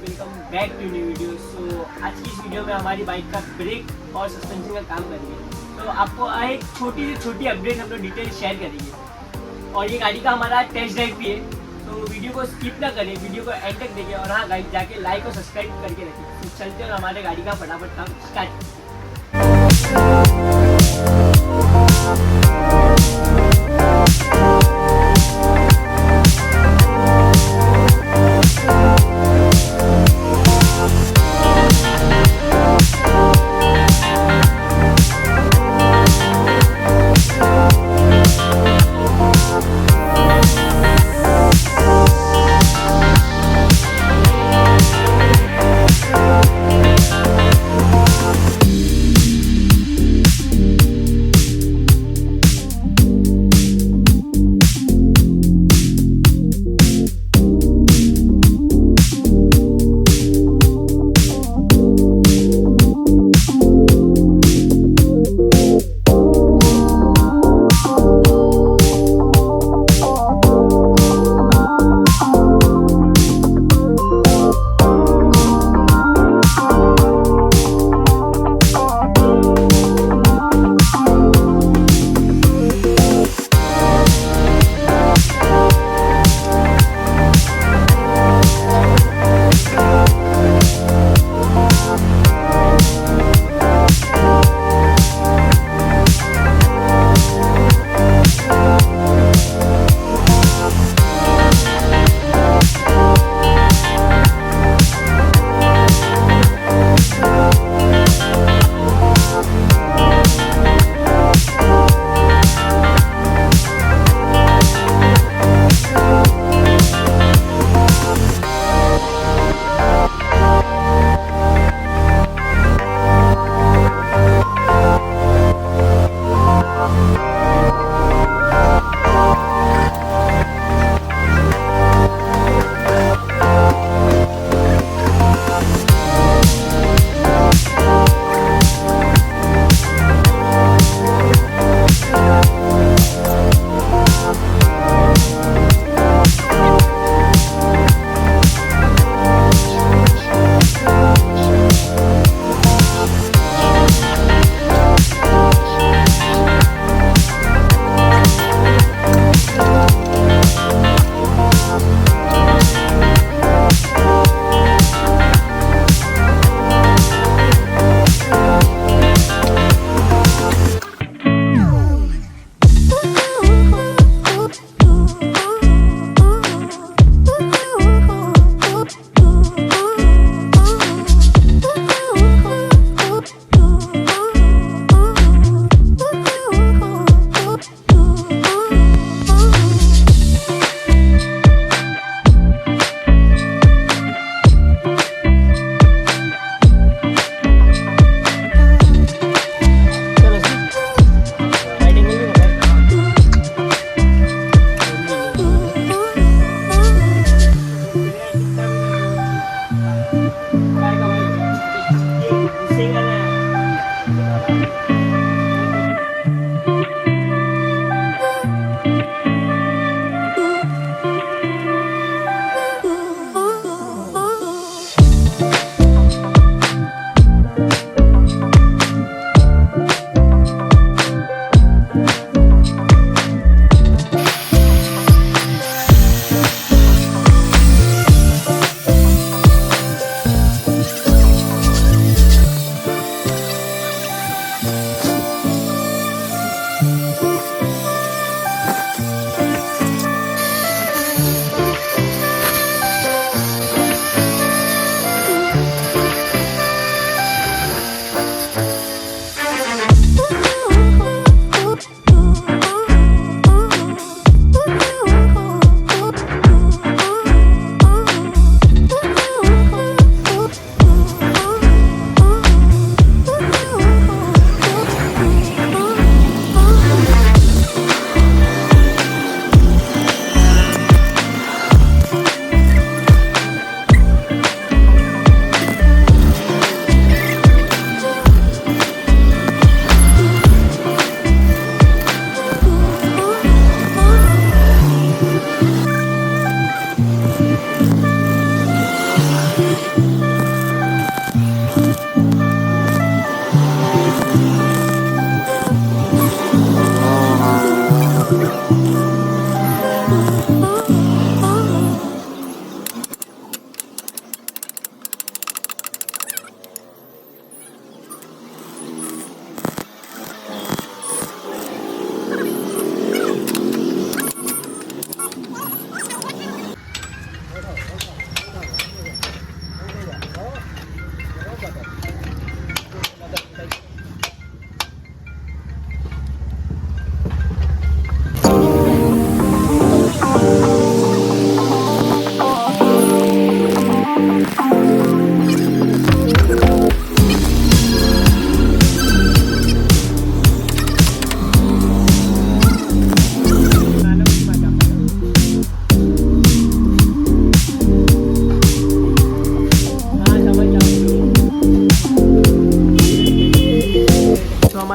Welcome back to new video. So आज की इस वीडियो में हमारी बाइक का ब्रेक और सस्पेंशन का काम करेंगे। तो आपको एक छोटी से छोटी अपडेट हम लोग डिटेल शेयर करेंगे और ये गाड़ी का हमारा टेस्ट ड्राइव भी है। तो वीडियो को स्किप ना करें, वीडियो को एंड तक देखिए और हाँ गाइस जाके लाइक और सब्सक्राइब करके रखिए। तो चलते हैं और हमारे गाड़ी का फटाफट काम स्टार्ट।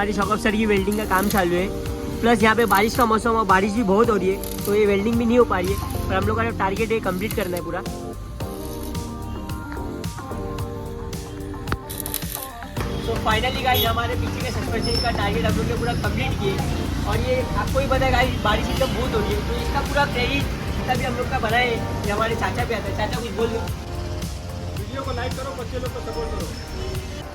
हमारे शौकत सर की वेल्डिंग का काम चालू है, प्लस यहाँ पे बारिश का मौसम और बारिश भी बहुत हो रही है, तो ये वेल्डिंग भी नहीं हो पा रही है, पर हम लोग का टारगेट है कंप्लीट करना है पूरा। तो फाइनली गाइस हमारे पीछे के सस्पेंशन का टारगेट हम लोग ने पूरा कंप्लीट किए। और ये आपको ही पता है गाइस, बारिश एकदम बहुत हो रही है, तो इसका पूरा क्रेडिट जितना भी हम लोग का बना है ये हमारे चाचा पे आता है। चाचा कुछ बोल दो। वीडियो को लाइक करो, बच्चे लोग को सपोर्ट करो।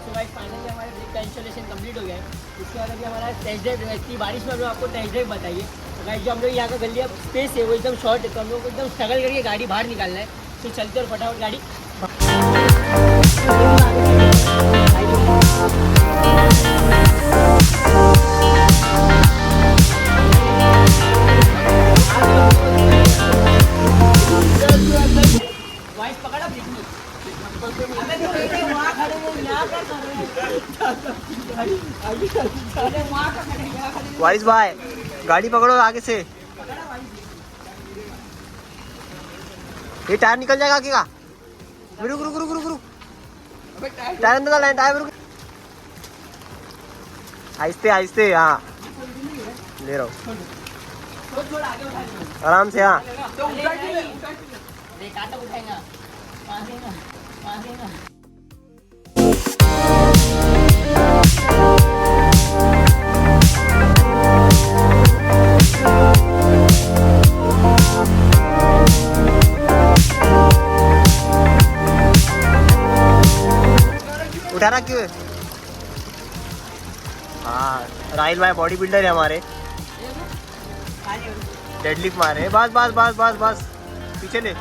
तो गाइस फाइनली हमारे ब्रेक का इंस्टॉलेशन कंप्लीट हो गया है। इसके बाद अभी हमारा टेस्ट ड्राइव, इतनी बारिश में हम लोग आपको टेस्ट ड्राइव बताइए। तो गाइस जो हम लोग यहाँ का गली स्पेस है वो एकदम शॉर्ट है, तो हम लोग को एकदम स्ट्रगल करके गाड़ी बाहर निकालना है। तो चलते और फटाफट गाड़ी वाइस पकड़ा वाइस भाई गाड़ी पकड़ो आगे से, ये टायर निकल जाएगा आगे का। रुक रुक रुक रुक रुक, टायर अंदर डाल, टायर रुक, आहिस्ते आहिस्ते। हाँ ले रहा हूँ आराम से। हाँ उठा रहा क्यों है? हाँ राहिल भाई बॉडी बिल्डर है हमारे, डेडलिफ्ट मारे। बस बस बस बस बस पीछे ले।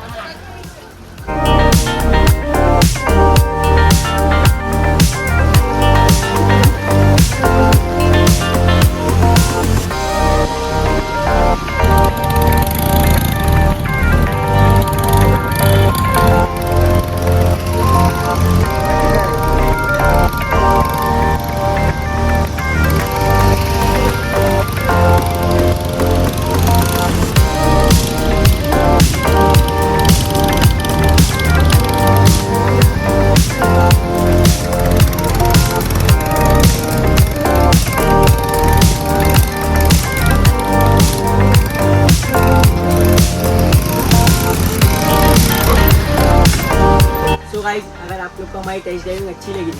गाइस अगर आप लोग को हमारी टेस्ट ड्राइविंग अच्छी लगी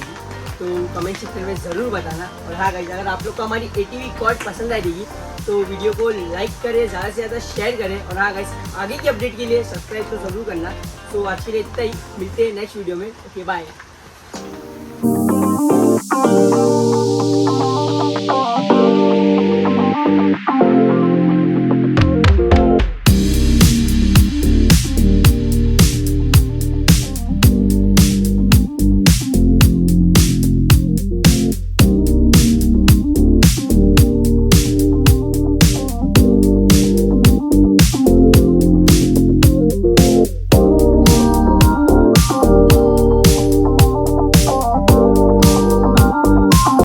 तो कमेंट सेक्शन में ज़रूर बताना। और हाँ गाइस अगर आप लोग को हमारी एटीवी क्वाड पसंद आएगी तो वीडियो को लाइक करें, ज़्यादा से ज़्यादा शेयर करें। और हाँ गाइस आगे की अपडेट के लिए सब्सक्राइब तो ज़रूर करना। तो आज के लिए इतना ही, मिलते हैं नेक्स्ट वीडियो में। Okay bye.